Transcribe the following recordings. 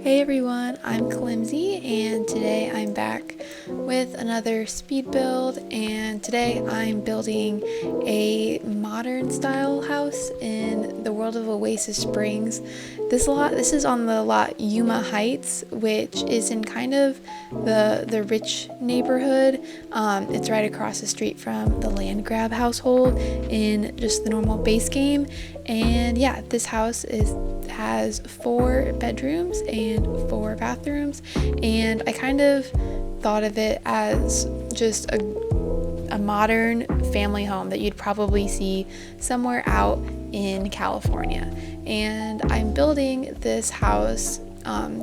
Hey everyone, I'm kalimsiYT and today I'm back with another speed build, and today I'm building a modern style house in the world of Oasis Springs. This is on the lot Yuma Heights, which is in kind of the rich neighborhood. It's right across the street from the land grab household in just the normal base game. And yeah, this house has 4 bedrooms and 4 bathrooms, and I kind of thought of it as just a modern family home that you'd probably see somewhere out in California. And I'm building this house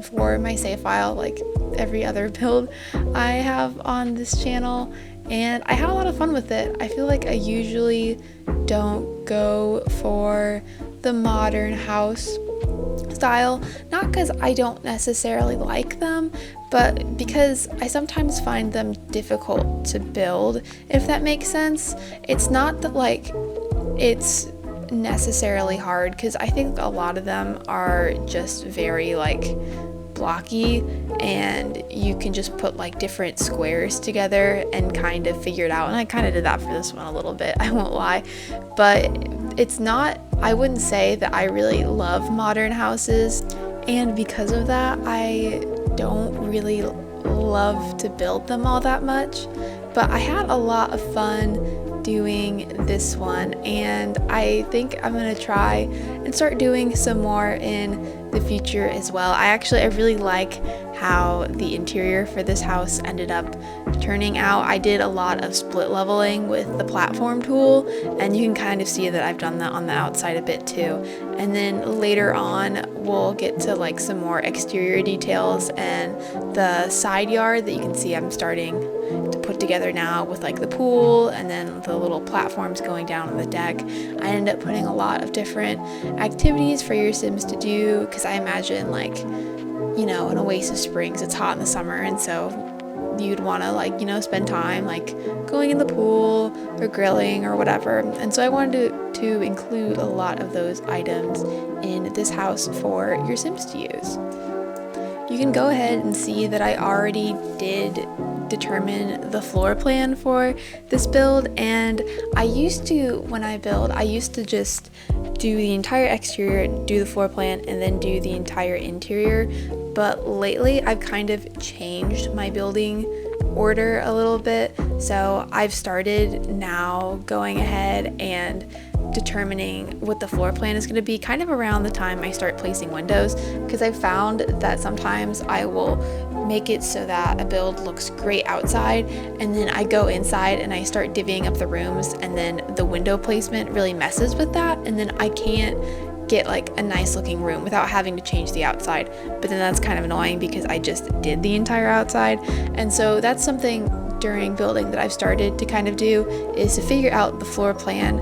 for my save file, like every other build I have on this channel, and I had a lot of fun with it. I feel like I usually don't go for the modern house style, not because I don't necessarily like them, but because I sometimes find them difficult to build, if that makes sense. It's not that like it's necessarily hard, because I think a lot of them are just very like blocky, and you can just put like different squares together and kind of figure it out. And I kind of did that for this one a little bit, I won't lie, but it's not, I wouldn't say that I really love modern houses, and because of that I don't really love to build them all that much. But I had a lot of fun doing this one, and I think I'm gonna try and start doing some more in the future as well. I really like how the interior for this house ended up turning out. I did a lot of split leveling with the platform tool, and you can kind of see that I've done that on the outside a bit too. And then later on we'll get to like some more exterior details and the side yard that you can see I'm starting to put together now with like the pool and then the little platforms going down on the deck. I ended up putting a lot of different activities for your Sims to do, because I imagine, like, you know, in Oasis Springs it's hot in the summer, and so you'd want to, like, you know, spend time like going in the pool or grilling or whatever. And so I wanted to include a lot of those items in this house for your Sims to use. You can go ahead and see that I already did determine the floor plan for this build, and when I build, I used to just do the entire exterior, do the floor plan, and then do the entire interior. But lately I've kind of changed my building order a little bit, so I've started now going ahead and determining what the floor plan is going to be kind of around the time I start placing windows, because I've found that sometimes I will make it so that a build looks great outside, and then I go inside and I start divvying up the rooms, and then the window placement really messes with that, and then I can't get like a nice looking room without having to change the outside. But then that's kind of annoying because I just did the entire outside. And so that's something during building that I've started to kind of do, is to figure out the floor plan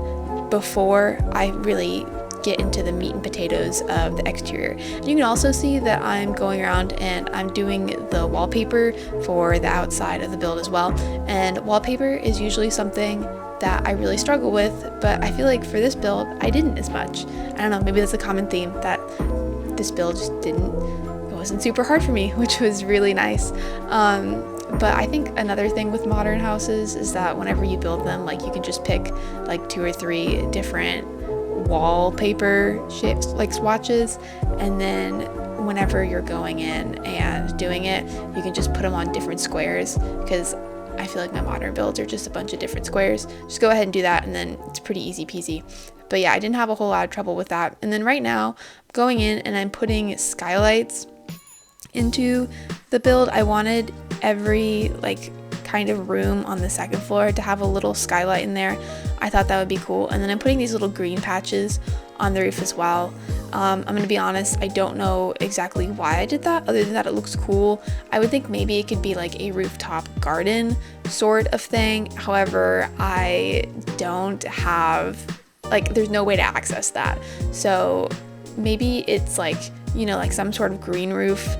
before I really get into the meat and potatoes of the exterior. You can also see that I'm going around and I'm doing the wallpaper for the outside of the build as well. And wallpaper is usually something that I really struggle with, but I feel like for this build I didn't as much. I don't know, maybe that's a common theme, that this build just it wasn't super hard for me, which was really nice. But I think another thing with modern houses is that whenever you build them, like, you can just pick like 2 or 3 different wallpaper shapes, like swatches, and then whenever you're going in and doing it, you can just put them on different squares, because I feel like my modern builds are just a bunch of different squares. Just go ahead and do that, and then it's pretty easy peasy. But yeah, I didn't have a whole lot of trouble with that. And then right now, I'm going in and I'm putting skylights into the build. I wanted every like kind of room on the second floor to have a little skylight in there. I thought that would be cool. And then I'm putting these little green patches on the roof as well. I'm gonna be honest, I don't know exactly why I did that, other than that it looks cool. I would think maybe it could be like a rooftop garden sort of thing. However, I don't have, like, there's no way to access that. So maybe it's like, you know, like some sort of green roof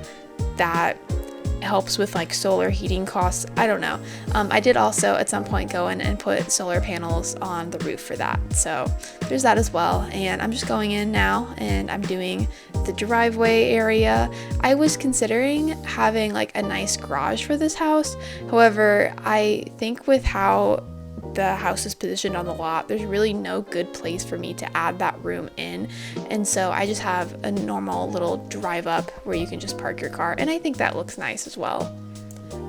that helps with like solar heating costs. I don't know. I did also at some point go in and put solar panels on the roof for that. So there's that as well. And I'm just going in now and I'm doing the driveway area. I was considering having like a nice garage for this house. However, I think with how the house is positioned on the lot, there's really no good place for me to add that room in, and so I just have a normal little drive up where you can just park your car, and I think that looks nice as well.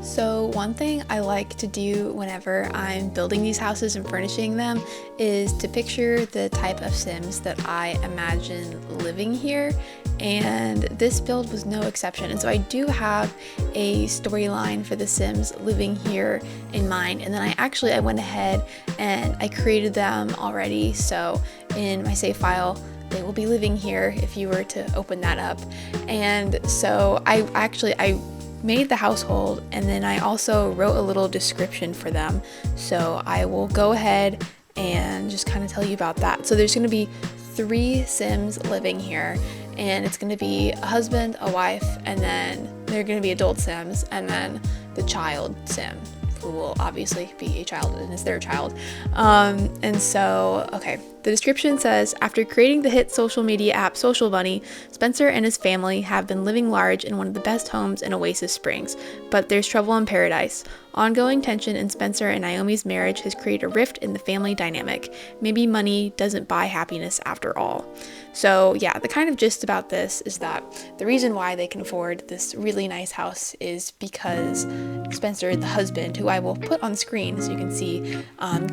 So one thing I like to do whenever I'm building these houses and furnishing them is to picture the type of Sims that I imagine living here, and this build was no exception. And so I do have a storyline for the Sims living here in mind, and then I went ahead and I created them already. So in my save file, they will be living here if you were to open that up. And so I made the household, and then I also wrote a little description for them. So I will go ahead and just kind of tell you about that. So there's going to be 3 Sims living here, and it's going to be a husband, a wife, and then they're going to be adult Sims, and then the child Sim, who will obviously be a child and is their child. And so, okay, the description says, after creating the hit social media app Social Bunny, Spencer and his family have been living large in one of the best homes in Oasis Springs, but there's trouble in paradise. Ongoing tension in Spencer and Naomi's marriage has created a rift in the family dynamic. Maybe money doesn't buy happiness after all. So yeah, the kind of gist about this is that the reason why they can afford this really nice house is because Spencer, the husband, who I will put on screen so you can see,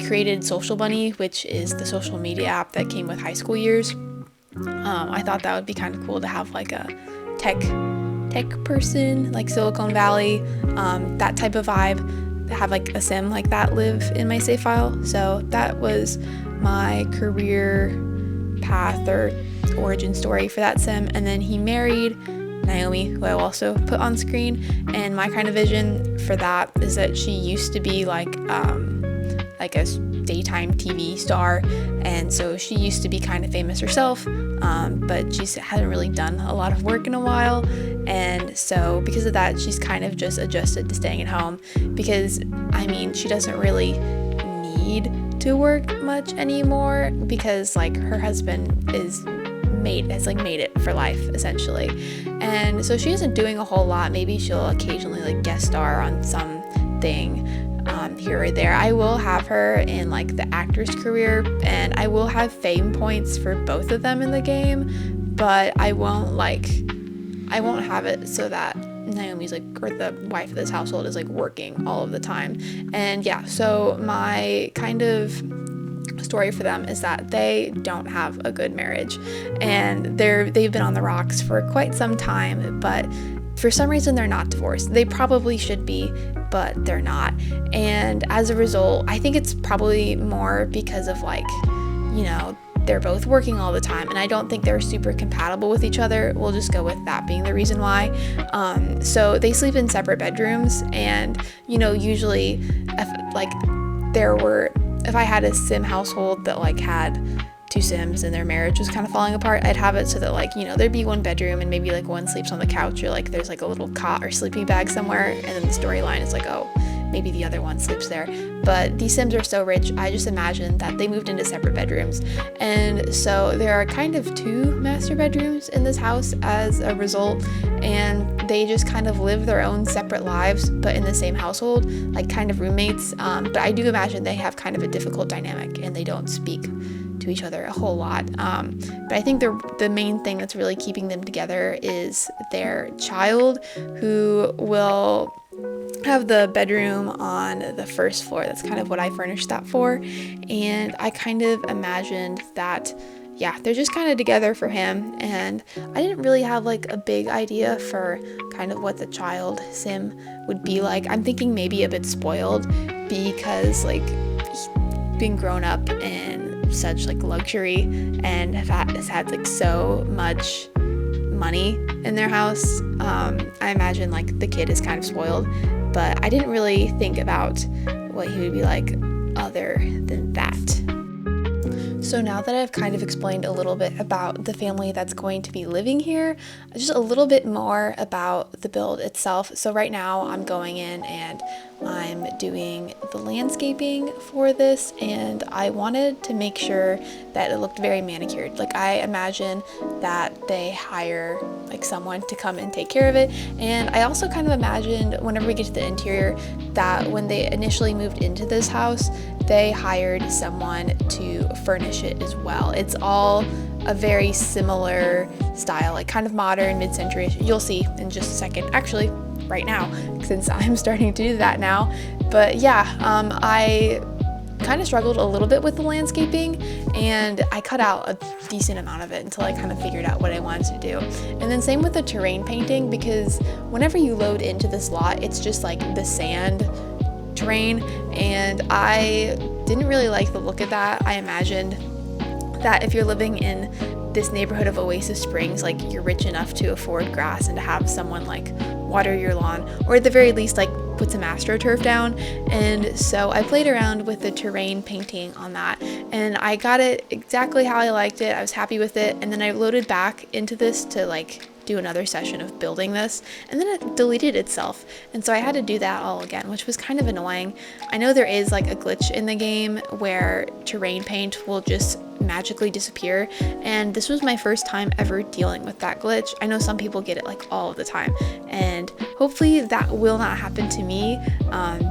created Social Bunny, which is the social media app that came with high school years. I thought that would be kind of cool to have like a tech person, like Silicon Valley, that type of vibe, have like a Sim like that live in my save file. So that was my career path or origin story for that Sim. And then he married Naomi, who I will also put on screen, and my kind of vision for that is that she used to be like a daytime TV star, and so she used to be kind of famous herself, but she hasn't really done a lot of work in a while, and so because of that, she's kind of just adjusted to staying at home, because I mean, she doesn't really need to work much anymore, because like her husband has made it for life essentially, and so she isn't doing a whole lot. Maybe she'll occasionally like guest star on something here or there. I will have her in like the actor's career, and I will have fame points for both of them in the game, but I won't have it so that Naomi's like, or the wife of this household is like working all of the time. And yeah, so my kind of story for them is that they don't have a good marriage, and they've been on the rocks for quite some time, but for some reason they're not divorced. They probably should be, but they're not. And as a result, I think it's probably more because of like, you know, they're both working all the time, and I don't think they're super compatible with each other. We'll just go with that being the reason why. So they sleep in separate bedrooms, and you know, usually if I had a Sim household that like had 2 Sims and their marriage was kind of falling apart, I'd have it so that like, you know, there'd be one bedroom and maybe like one sleeps on the couch, or like there's like a little cot or sleeping bag somewhere, and then the storyline is like, oh, maybe the other one sleeps there. But these Sims are so rich, I just imagine that they moved into separate bedrooms, and so there are kind of 2 master bedrooms in this house as a result, and they just kind of live their own separate lives but in the same household, like kind of roommates. But I do imagine they have kind of a difficult dynamic, and they don't speak to each other a whole lot. But I think the main thing that's really keeping them together is their child, who will have the bedroom on the first floor. That's kind of what I furnished that for. And I kind of imagined that, yeah, they're just kind of together for him. And I didn't really have like a big idea for kind of what the child Sim would be like. I'm thinking maybe a bit spoiled, because like being grown up in such like luxury and has had like so much money in their house, I imagine like the kid is kind of spoiled, but I didn't really think about what he would be like other than that. So now that I've kind of explained a little bit about the family that's going to be living here, just a little bit more about the build itself. So right now I'm going in and I'm doing the landscaping for this, and I wanted to make sure that it looked very manicured. Like, I imagine that they hire like someone to come and take care of it, and I also kind of imagined whenever we get to the interior that when they initially moved into this house, they hired someone to furnish it as well. It's all a very similar style, like kind of modern, mid-century. You'll see in just a second, actually right now, since I'm starting to do that now. But yeah, I kind of struggled a little bit with the landscaping, and I cut out a decent amount of it until I kind of figured out what I wanted to do. And then same with the terrain painting, because whenever you load into this lot, it's just like the sand terrain, and I didn't really like the look of that. I imagined that if you're living in this neighborhood of Oasis Springs, like, you're rich enough to afford grass and to have someone like water your lawn, or at the very least like put some astroturf down. And so I played around with the terrain painting on that, and I got it exactly how I liked it. I was happy with it, and then I loaded back into this to like do another session of building this, and then it deleted itself, and so I had to do that all again, which was kind of annoying. I know there is like a glitch in the game where terrain paint will just magically disappear, and this was my first time ever dealing with that glitch. I know some people get it like all of the time, and hopefully that will not happen to me,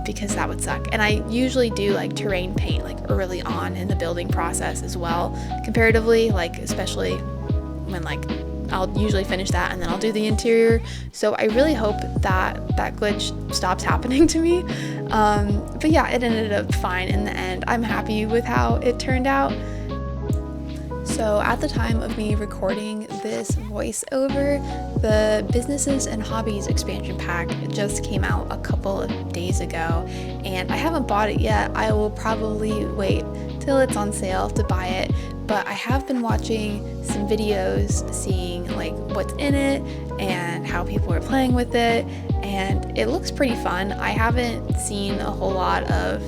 because that would suck. And I usually do like terrain paint like early on in the building process as well, comparatively, like especially when like I'll usually finish that and then I'll do the interior. So I really hope that that glitch stops happening to me. But yeah, it ended up fine in the end. I'm happy with how it turned out. So at the time of me recording this voiceover, the Businesses and Hobbies expansion pack just came out a couple of days ago, and I haven't bought it yet. I will probably wait till it's on sale to buy it, but I have been watching some videos, seeing like what's in it and how people are playing with it, and it looks pretty fun. I haven't seen a whole lot of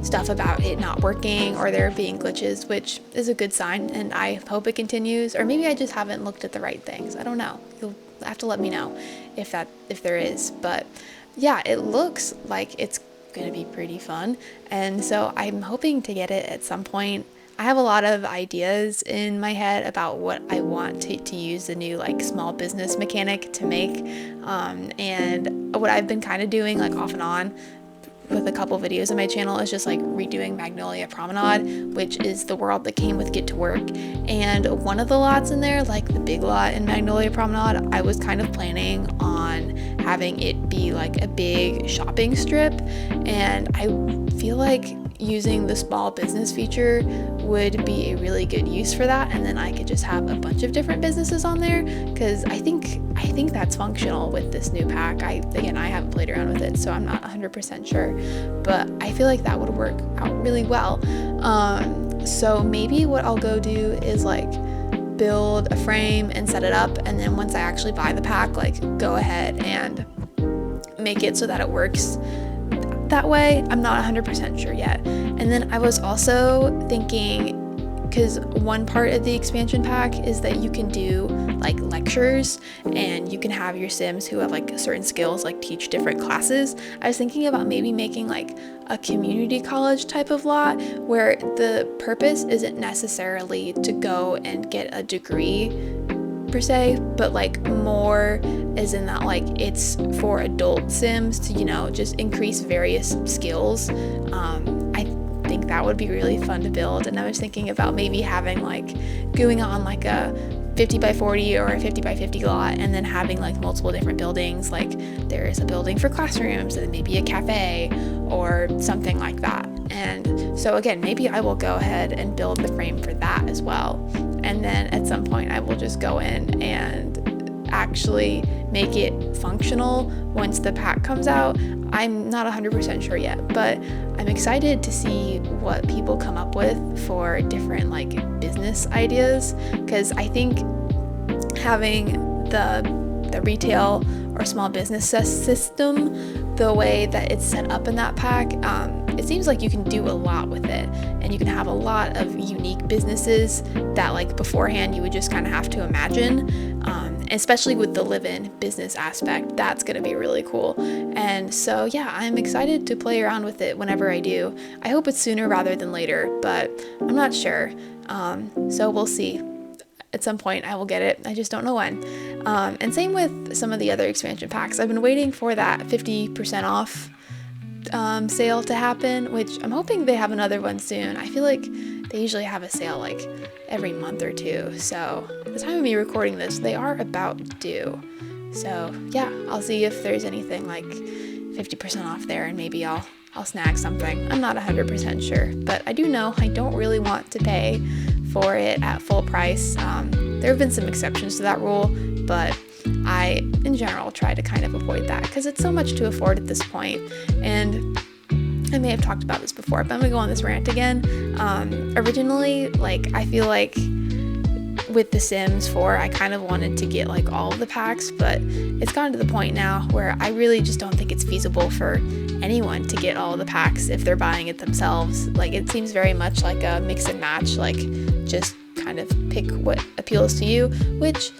stuff about it not working or there being glitches, which is a good sign, and I hope it continues. Or maybe I just haven't looked at the right things. I don't know. You'll have to let me know if there is. But yeah, it looks like it's gonna be pretty fun, and so I'm hoping to get it at some point. I have a lot of ideas in my head about what I want to use the new like small business mechanic to make, and what I've been kind of doing like off and on with a couple videos on my channel is just like redoing Magnolia Promenade, which is the world that came with Get to Work. And one of the lots in there, like the big lot in Magnolia Promenade, I was kind of planning on having it be like a big shopping strip, and I feel like using the small business feature would be a really good use for that, and then I could just have a bunch of different businesses on there, because I think that's functional with this new pack. I haven't played around with it, so I'm not 100% sure, but I feel like that would work out really well. So maybe what I'll go do is like build a frame and set it up, and then once I actually buy the pack, like go ahead and make it so that it works that way. I'm not 100% sure yet. And then I was also thinking, because one part of the expansion pack is that you can do like lectures, and you can have your Sims who have like certain skills like teach different classes. I was thinking about maybe making like a community college type of lot where the purpose isn't necessarily to go and get a degree per se, but like more as in that like it's for adult Sims to, you know, just increase various skills. I think that would be really fun to build, and I was thinking about maybe having like going on like a 50 by 40 or a 50 by 50 lot, and then having like multiple different buildings. Like there is a building for classrooms and maybe a cafe or something like that. And so again, maybe I will go ahead and build the frame for that as well, and then at some point I will just go in and actually make it functional once the pack comes out. I'm not 100% sure yet, but I'm excited to see what people come up with for different like business ideas, because I think having the retail or small business system the way that it's set up in that pack, it seems like you can do a lot with it, and you can have a lot of unique businesses that like beforehand you would just kind of have to imagine, especially with the live-in business aspect. That's going to be really cool. And so yeah, I'm excited to play around with it whenever I do. I hope it's sooner rather than later, but I'm not sure. So we'll see. At some point I will get it, I just don't know when. And same with some of the other expansion packs. I've been waiting for that 50% off sale to happen, which I'm hoping they have another one soon. I feel like they usually have a sale like every month or two, so at the time of me recording this, they are about due. So yeah, I'll see if there's anything like 50% off there, and maybe I'll snag something. I'm not 100% sure, but I do know I don't really want to pay for it at full price. There have been some exceptions to that rule, but I, in general, try to kind of avoid that because it's so much to afford at this point. And I may have talked about this before, but I'm gonna go on this rant again. Originally, like, I feel like with The Sims 4, I kind of wanted to get like all of the packs, but it's gotten to the point now where I really just don't think it's feasible for anyone to get all of the packs if they're buying it themselves. Like, it seems very much like a mix and match, like just kind of pick what appeals to you, which,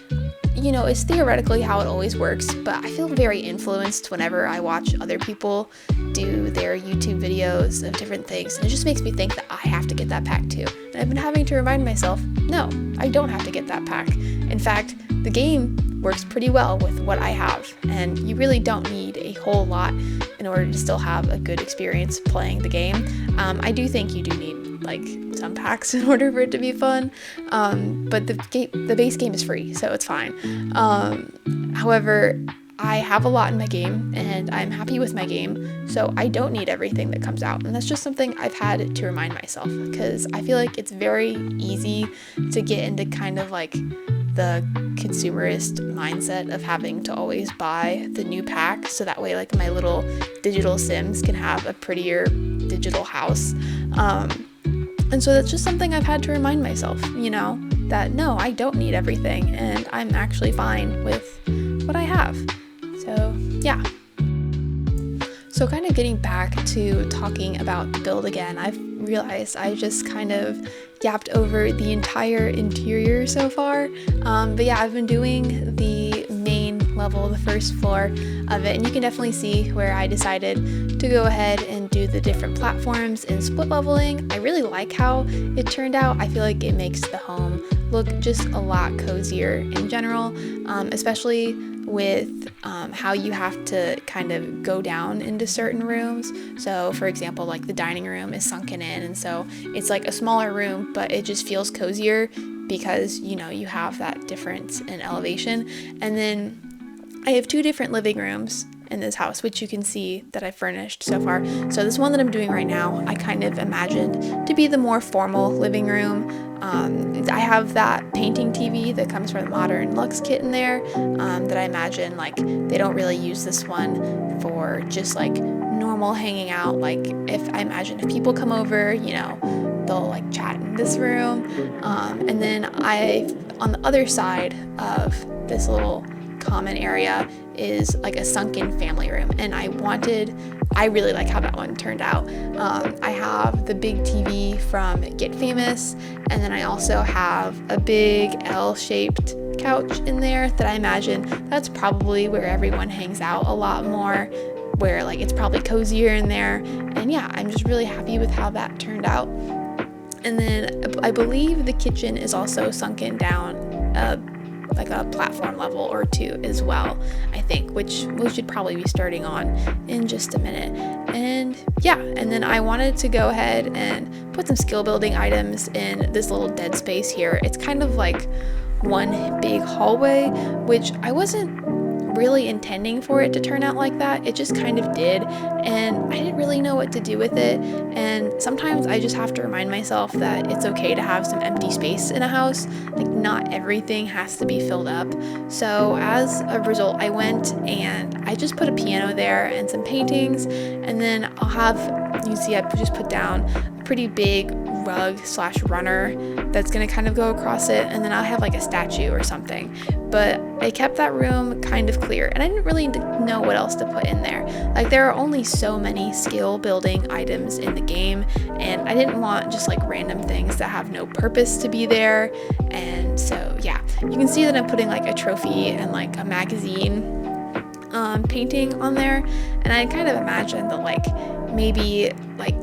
you know, is theoretically how it always works, but I feel very influenced whenever I watch other people do their YouTube videos of different things, and it just makes me think that I have to get that pack too. And I've been having to remind myself, no, I don't have to get that pack. In fact, the game works pretty well with what I have, and you really don't need a whole lot in order to still have a good experience playing the game. I do think you do need like some packs in order for it to be fun, but the base game is free, so it's fine. However, I have a lot in my game, and I'm happy with my game, so I don't need everything that comes out, and that's just something I've had to remind myself, because I feel like it's very easy to get into kind of like the consumerist mindset of having to always buy the new pack, so that way like my little digital Sims can have a prettier digital house. And so that's just something I've had to remind myself, you know, that no, I don't need everything, and I'm actually fine with what I have. So yeah. So kind of getting back to talking about the build again, I've realized I just kind of yapped over the entire interior so far. But yeah, I've been doing the main level, the first floor of it, and you can definitely see where I decided to go ahead and do the different platforms and split leveling. I really like how it turned out. I feel like it makes the home look just a lot cozier in general, especially with how you have to kind of go down into certain rooms. So for example, like the dining room is sunken in, and so it's like a smaller room, but it just feels cozier because, you know, you have that difference in elevation. And then I have two different living rooms in this house, which you can see that I furnished so far. So this one that I'm doing right now, I kind of imagined to be the more formal living room. I have that painting TV that comes from the Modern Lux kit in there, that I imagine like they don't really use this one for just like normal hanging out. Like if people come over, you know, they'll like chat in this room. And then on the other side of this little common area is like a sunken family room, and I really like how that one turned out. I have the big TV from Get Famous, and then I also have a big L-shaped couch in there that I imagine that's probably where everyone hangs out a lot more, where like it's probably cozier in there. And yeah, I'm just really happy with how that turned out. And then I believe the kitchen is also sunken down like a platform level or two as well, I think, which we should probably be starting on in just a minute. And yeah, and then I wanted to go ahead and put some skill building items in this little dead space here. It's kind of like one big hallway, which I wasn't really intending for it to turn out like that. It just kind of did, and I didn't really know what to do with it. And sometimes I just have to remind myself that it's okay to have some empty space in a house. Like, not everything has to be filled up. So as a result, I went and I just put a piano there and some paintings, and then I'll have, you see I just put down a pretty big rug slash runner that's gonna kind of go across it, and then I'll have like a statue or something. But I kept that room kind of clear, and I didn't really know what else to put in there. Like, there are only so many skill building items in the game, and I didn't want just like random things that have no purpose to be there. And so yeah, you can see that I'm putting like a trophy and like a magazine painting on there, and I kind of imagined that like maybe like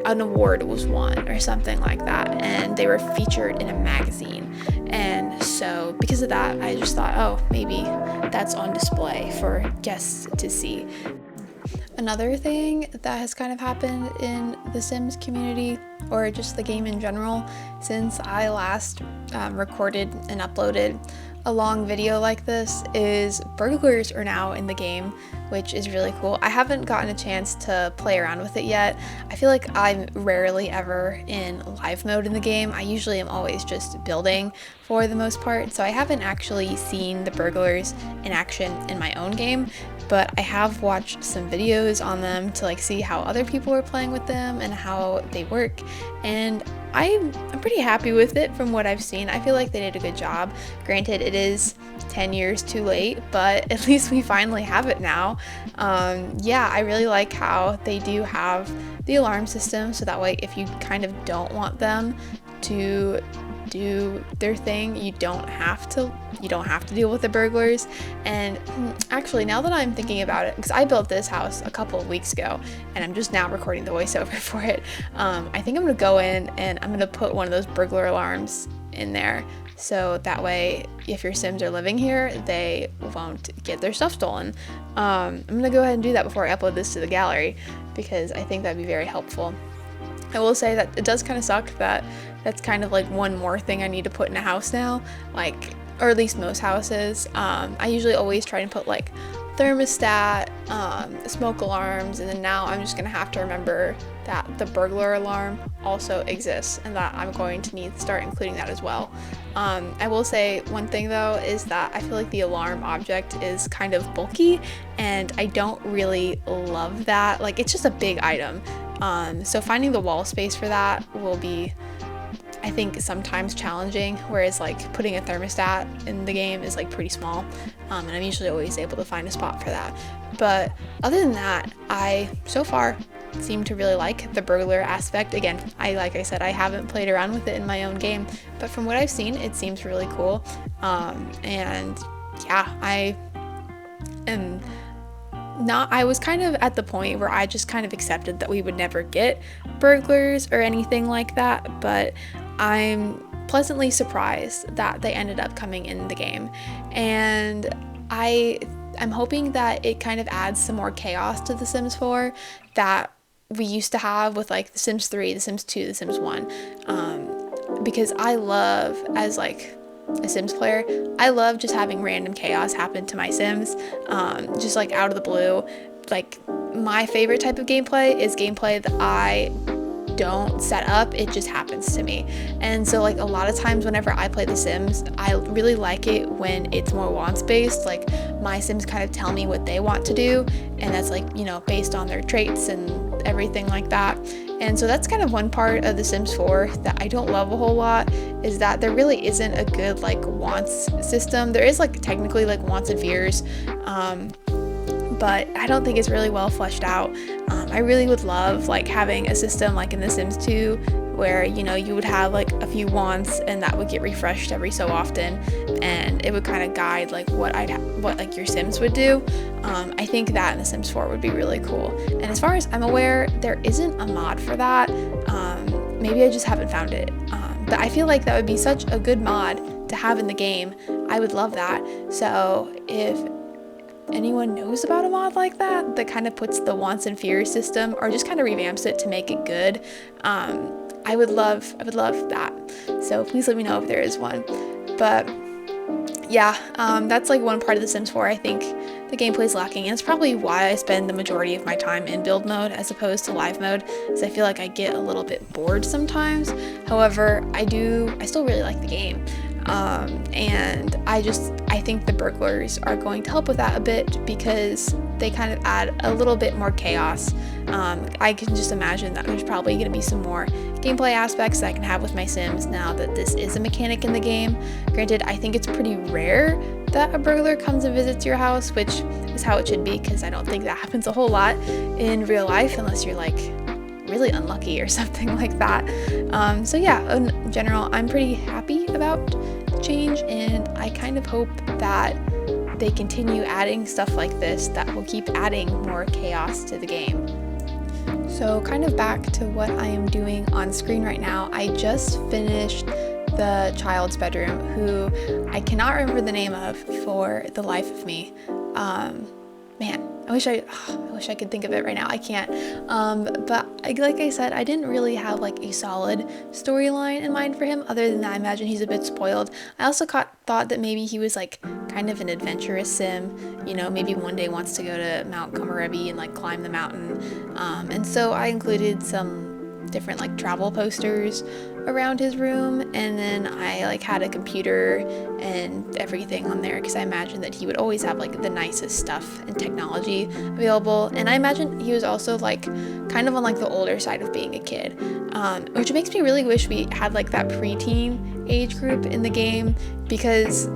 an award was won or something like that, and they were featured in a magazine. And so because of that, I just thought, oh, maybe that's on display for guests to see. Another thing that has kind of happened in the Sims community, or just the game in general, since I last recorded and uploaded a long video like this, is burglars are now in the game, which is really cool. I haven't gotten a chance to play around with it yet. I feel like I'm rarely ever in live mode in the game. I usually am always just building for the most part, so I haven't actually seen the burglars in action in my own game, but I have watched some videos on them to like see how other people are playing with them and how they work, and I'm pretty happy with it from what I've seen. I feel like they did a good job. Granted, it is 10 years too late, but at least we finally have it now. Yeah, I really like how they do have the alarm system, so that way if you kind of don't want them to do their thing, you don't have to deal with the burglars. And actually, now that I'm thinking about it, because I built this house a couple of weeks ago and I'm just now recording the voiceover for it, I think I'm gonna go in and I'm gonna put one of those burglar alarms in there, so that way if your Sims are living here, they won't get their stuff stolen. I'm gonna go ahead and do that before I upload this to the gallery, because I think that'd be very helpful. I will say that it does kind of suck that that's kind of like one more thing I need to put in a house now, like, or at least most houses. I usually always try and put like thermostat, smoke alarms, and then now I'm just gonna have to remember that the burglar alarm also exists and that I'm going to need to start including that as well. I will say one thing though is that I feel like the alarm object is kind of bulky, and I don't really love that. Like, it's just a big item. So finding the wall space for that will be, I think, sometimes challenging, whereas like putting a thermostat in the game is like pretty small, and I'm usually always able to find a spot for that. But other than that, I so far seem to really like the burglar aspect. Again, like I said, I haven't played around with it in my own game, but from what I've seen, it seems really cool. And yeah, I was kind of at the point where I just kind of accepted that we would never get burglars or anything like that, but I'm pleasantly surprised that they ended up coming in the game, and I'm hoping that it kind of adds some more chaos to The Sims 4 that we used to have with like The Sims 3, The Sims 2, The Sims 1, because I love, as like a Sims player, I love just having random chaos happen to my Sims, just like out of the blue. Like, my favorite type of gameplay is gameplay that I don't set up, it just happens to me. And so like a lot of times whenever I play The Sims, I really like it when it's more wants based. Like, my Sims kind of tell me what they want to do, and that's like, you know, based on their traits and everything like that. And so that's kind of one part of The Sims 4 that I don't love a whole lot, is that there really isn't a good like wants system. There is like technically like wants and fears, but I don't think it's really well fleshed out. I really would love like having a system like in The Sims 2 where, you know, you would have like a few wants and that would get refreshed every so often, and it would kind of guide like what like your Sims would do. I think that in The Sims 4 would be really cool. And as far as I'm aware, there isn't a mod for that. Maybe I just haven't found it. But I feel like that would be such a good mod to have in the game. I would love that. So if anyone knows about a mod like that kind of puts the wants and fears system, or just kind of revamps it to make it good, I would love that. So please let me know if there is one. But yeah, that's like one part of The Sims 4 I think the gameplay is lacking, and it's probably why I spend the majority of my time in build mode as opposed to live mode, because I feel like I get a little bit bored sometimes. However, I still really like the game. And I I think the burglars are going to help with that a bit because they kind of add a little bit more chaos. I can just imagine that there's probably going to be some more gameplay aspects that I can have with my Sims now that this is a mechanic in the game. Granted, I think it's pretty rare that a burglar comes and visits your house, which is how it should be, because I don't think that happens a whole lot in real life unless you're like really unlucky or something like that. So yeah, in general, I'm pretty happy about the change, and I kind of hope that they continue adding stuff like this that will keep adding more chaos to the game. So kind of back to what I am doing on screen right now, I just finished the child's bedroom, who I cannot remember the name of for the life of me. Man, I wish I could think of it right now. I can't. But like I said, I didn't really have like a solid storyline in mind for him, other than that I imagine he's a bit spoiled. I also thought that maybe he was like kind of an adventurous sim, you know, maybe one day wants to go to Mount Moavii and like climb the mountain. And so I included some different like travel posters around his room, and then I like had a computer and everything on there because I imagined that he would always have like the nicest stuff and technology available. And I imagine he was also like kind of on like the older side of being a kid, which makes me really wish we had like that preteen age group in the game, because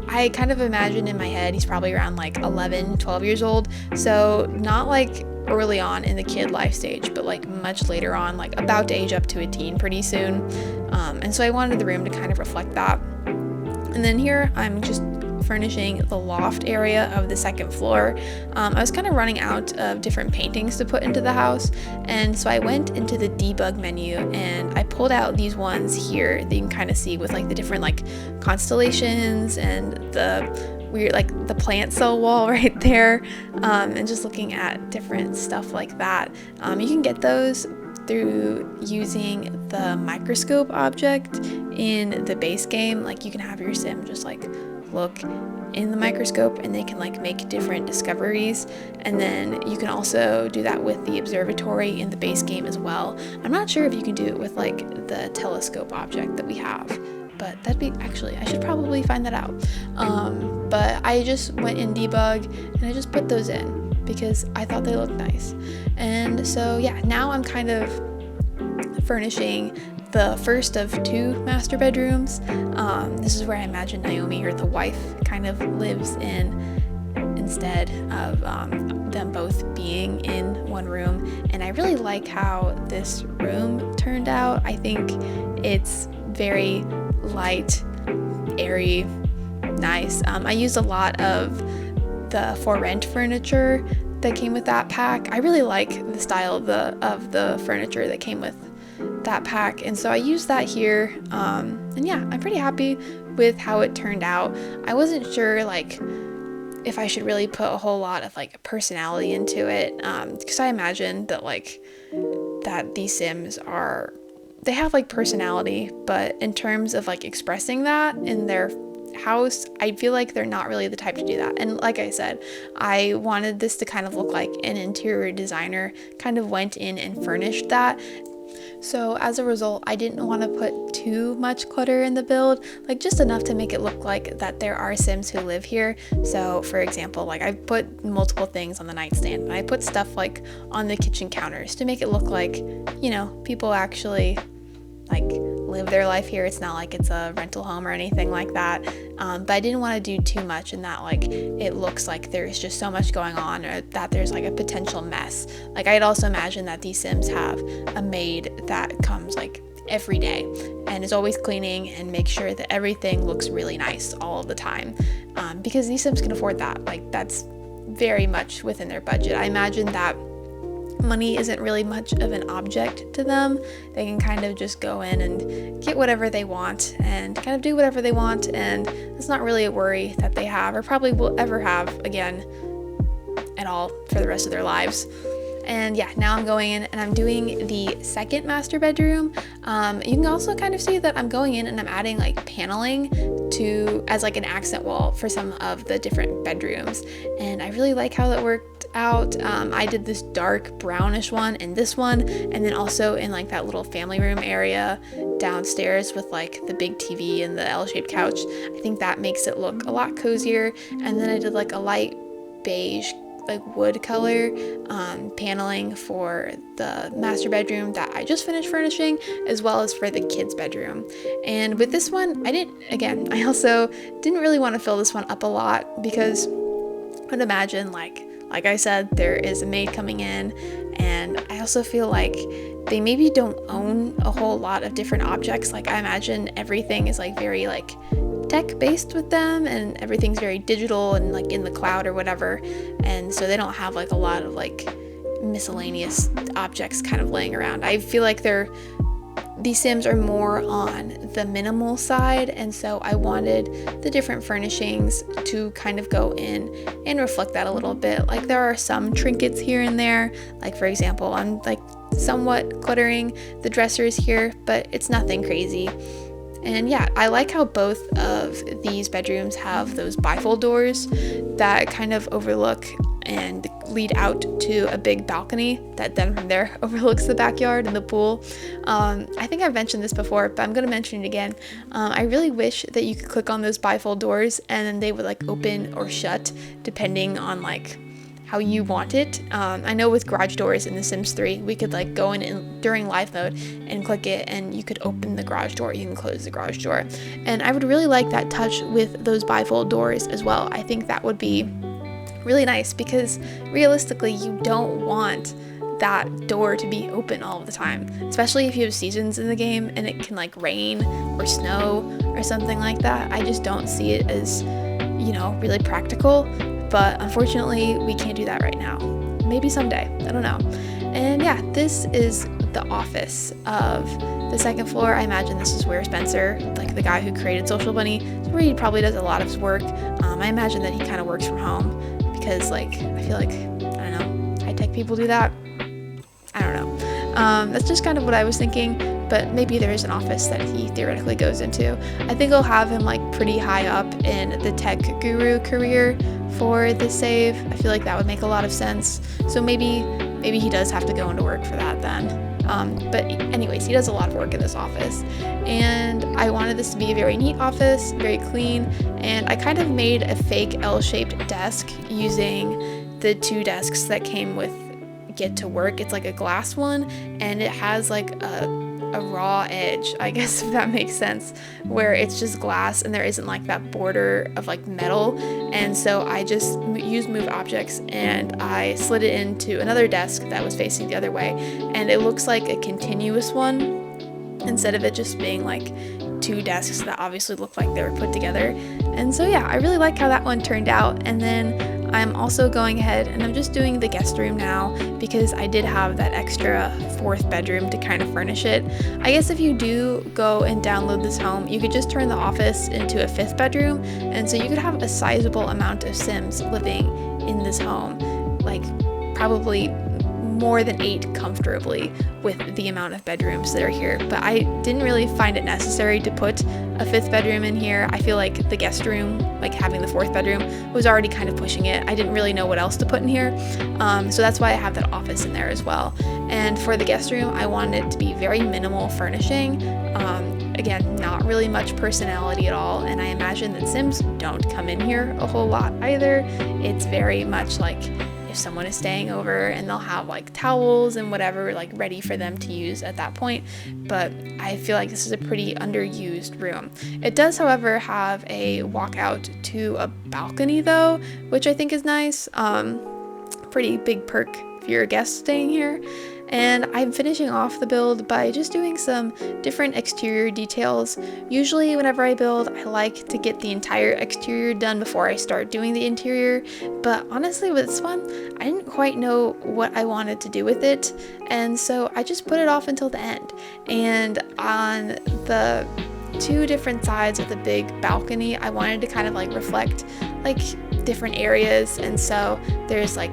I kind of imagine in my head he's probably around like 11, 12 years old, so not like early on in the kid life stage, but like much later on, like about to age up to a teen pretty soon. And so I wanted the room to kind of reflect that. And then here I'm just furnishing the loft area of the second floor. I was kind of running out of different paintings to put into the house, and so I went into the debug menu and I pulled out these ones here that you can kind of see with like the different like constellations and the weird like the plant cell wall right there, and just looking at different stuff like that. You can get those through using the microscope object in the base game. Like you can have your sim just like look in the microscope and they can like make different discoveries, and then you can also do that with the observatory in the base game as well. I'm not sure if you can do it with like the telescope object that we have, but that'd be actually, I should probably find that out. But I just went in debug and I just put those in because I thought they looked nice. And so yeah, now I'm kind of furnishing the first of two master bedrooms. This is where I imagine Naomi, or the wife, kind of lives in instead of them both being in one room. And I really like how this room turned out. I think it's very light, airy, nice. I used a lot of the for rent furniture that came with that pack. I really like the style of the furniture that came with that pack, and so I used that here. And yeah, I'm pretty happy with how it turned out. I wasn't sure like if I should really put a whole lot of like personality into it, because I imagine that like that these Sims they have like personality, but in terms of like expressing that in their house, I feel like they're not really the type to do that. And like I said, I wanted this to kind of look like an interior designer kind of went in and furnished that. So as a result, I didn't want to put too much clutter in the build, like just enough to make it look like that there are Sims who live here. So for example, like I put multiple things on the nightstand, and I put stuff like on the kitchen counters to make it look like, you know, people actually like live their life here. It's not like it's a rental home or anything like that. But I didn't want to do too much in that like it looks like there's just so much going on, or that there's like a potential mess. Like I'd also imagine that these Sims have a maid that comes like every day and is always cleaning and makes sure that everything looks really nice all of the time, because these Sims can afford that. Like that's very much within their budget. I imagine that money isn't really much of an object to them. They can kind of just go in and get whatever they want and kind of do whatever they want, and it's not really a worry that they have or probably will ever have again at all for the rest of their lives. And yeah, now I'm going in and I'm doing the second master bedroom. You can also kind of see that I'm going in and I'm adding like paneling as like an accent wall for some of the different bedrooms, and I really like how that worked out. I did this dark brownish one in this one, and then also in like that little family room area downstairs with like the big TV and the L-shaped couch. I think that makes it look a lot cozier. And then I did like a light beige like wood color paneling for the master bedroom that I just finished furnishing, as well as for the kids' bedroom. And with this one, I also didn't really want to fill this one up a lot, because I would imagine like I said, there is a maid coming in, and I also feel like they maybe don't own a whole lot of different objects. Like I imagine everything is like very like tech based with them, and everything's very digital and like in the cloud or whatever, and so they don't have like a lot of like miscellaneous objects kind of laying around. I feel like these Sims are more on the minimal side, and so I wanted the different furnishings to kind of go in and reflect that a little bit. Like there are some trinkets here and there, like for example, I'm like somewhat cluttering the dressers here, but it's nothing crazy. And yeah, I like how both of these bedrooms have those bifold doors that kind of overlook and lead out to a big balcony that then from there overlooks the backyard and the pool. I think I've mentioned this before, but I'm going to mention it again. I really wish that you could click on those bifold doors and then they would like open or shut depending on like how you want it. I know with garage doors in The Sims 3, we could like go in during live mode and click it, and you could open the garage door, you can close the garage door. And I would really like that touch with those bifold doors as well. I think that would be really nice, because realistically, you don't want that door to be open all the time, especially if you have seasons in the game and it can like rain or snow or something like that. I just don't see it as, really practical. But unfortunately, we can't do that right now. Maybe someday, I don't know. And yeah, this is the office of the second floor. I imagine this is where Spencer, like the guy who created Social Bunny, where he probably does a lot of his work. I imagine that he kind of works from home, because like, I feel like, I don't know, high-tech people do that. I don't know. That's just kind of what I was thinking, but maybe there is an office that he theoretically goes into. I think I'll have him like pretty high up in the tech guru career for the save. I feel like that would make a lot of sense. So maybe he does have to go into work for that then. But anyways, he does a lot of work in this office, and I wanted this to be a very neat office, very clean, and I kind of made a fake L-shaped desk using the two desks that came with Get to Work. It's like a glass one, and it has like a raw edge, I guess, if that makes sense, where it's just glass and there isn't like that border of like metal. And so I just used Move Objects and I slid it into another desk that was facing the other way, and it looks like a continuous one instead of it just being like two desks that obviously look like they were put together. And so yeah, I really like how that one turned out. And then I'm also going ahead and I'm just doing the guest room now, because I did have that extra fourth bedroom to kind of furnish it. I guess if you do go and download this home, you could just turn the office into a fifth bedroom, and so you could have a sizable amount of Sims living in this home, like probably more than 8 comfortably with the amount of bedrooms that are here. But I didn't really find it necessary to put a fifth bedroom in here. I feel like the guest room, like having the fourth bedroom, was already kind of pushing it. I didn't really know what else to put in here, so that's why I have that office in there as well. And for the guest room, I wanted it to be very minimal furnishing. Again, not really much personality at all, and I imagine that Sims don't come in here a whole lot either. It's very much like if someone is staying over, and they'll have like towels and whatever like ready for them to use at that point. But I feel like this is a pretty underused room. It does, however, have a walkout to a balcony though, which I think is nice. Pretty big perk if you're a guest staying here. And I'm finishing off the build by just doing some different exterior details. Usually whenever I build, I like to get the entire exterior done before I start doing the interior, but honestly with this one, I didn't quite know what I wanted to do with it, and so I just put it off until the end. And on the two different sides of the big balcony, I wanted to kind of like reflect like different areas, and so there's like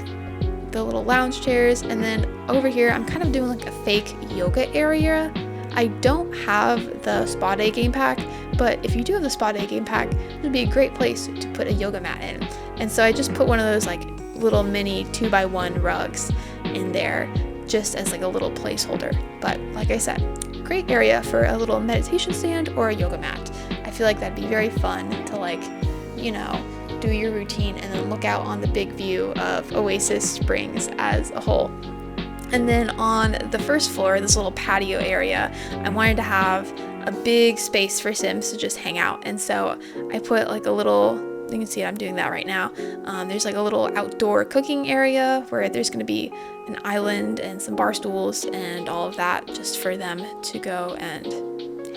the little lounge chairs, and then over here I'm kind of doing like a fake yoga area. I don't have the spa day game pack, but if you do have the spa day game pack, it would be a great place to put a yoga mat in. And so I just put one of those like little mini 2x1 rugs in there just as like a little placeholder. But like I said, great area for a little meditation stand or a yoga mat. I feel like that'd be very fun to like, you know, do your routine and then look out on the big view of Oasis Springs as a whole. And then on the first floor, this little patio area, I wanted to have a big space for Sims to just hang out. And so I put like a little, you can see it, I'm doing that right now. There's like a little outdoor cooking area where there's going to be an island and some bar stools and all of that just for them to go and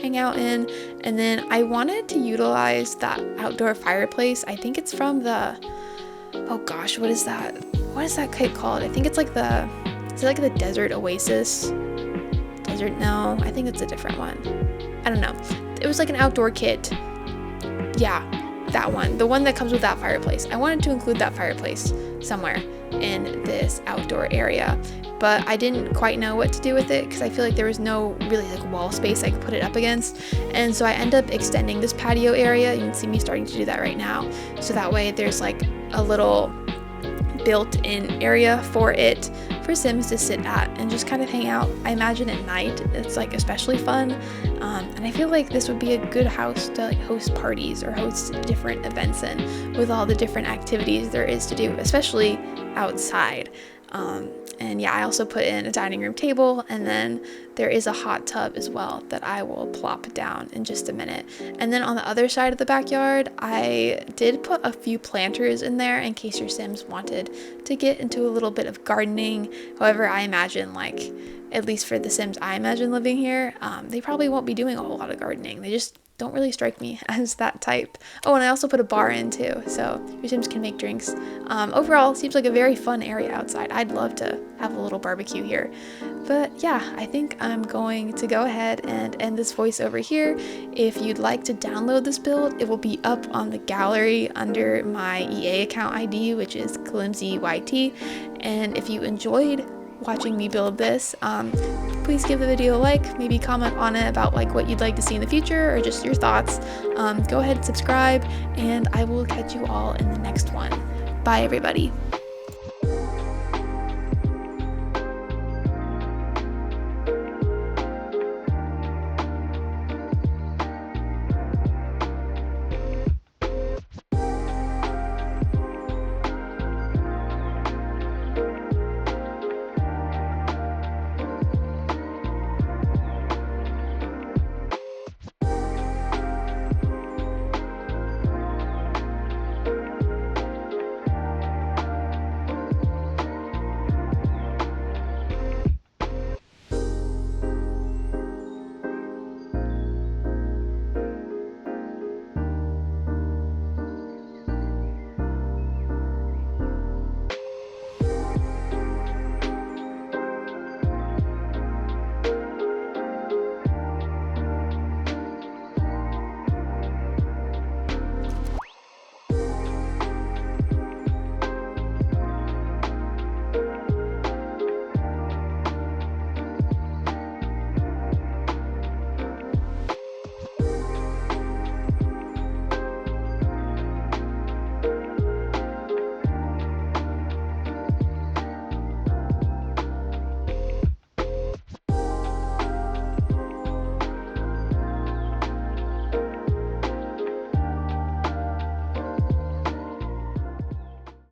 hang out in. And then I wanted to utilize that outdoor fireplace. I think it's from the, oh gosh, what is that kite called? I think it's like is it like the Desert Oasis? No, I think it's a different one. I don't know. It was like an outdoor kit. Yeah, that one. The one that comes with that fireplace. I wanted to include that fireplace somewhere in this outdoor area, but I didn't quite know what to do with it because I feel like there was no really like wall space I could put it up against. And so I end up extending this patio area. You can see me starting to do that right now. So that way there's like a little built-in area for it for Sims to sit at and just kind of hang out. I imagine at night it's like especially fun, and I feel like this would be a good house to like host parties or host different events in with all the different activities there is to do, especially outside. And yeah, I also put in a dining room table, and then there is a hot tub as well that I will plop down in just a minute. And then on the other side of the backyard, I did put a few planters in there in case your Sims wanted to get into a little bit of gardening. However, I imagine, like, at least for the Sims I imagine living here, they probably won't be doing a whole lot of gardening. They just don't really strike me as that type. Oh, and I also put a bar in too, so your Sims can make drinks. Overall, it seems like a very fun area outside. I'd love to have a little barbecue here. But yeah, I think I'm going to go ahead and end this voiceover here. If you'd like to download this build, it will be up on the gallery under my EA account ID, which is kalimsiYT. And if you enjoyed watching me build this, please give the video a like, maybe comment on it about like what you'd like to see in the future or just your thoughts. Go ahead and subscribe, and I will catch you all in the next one. Bye everybody.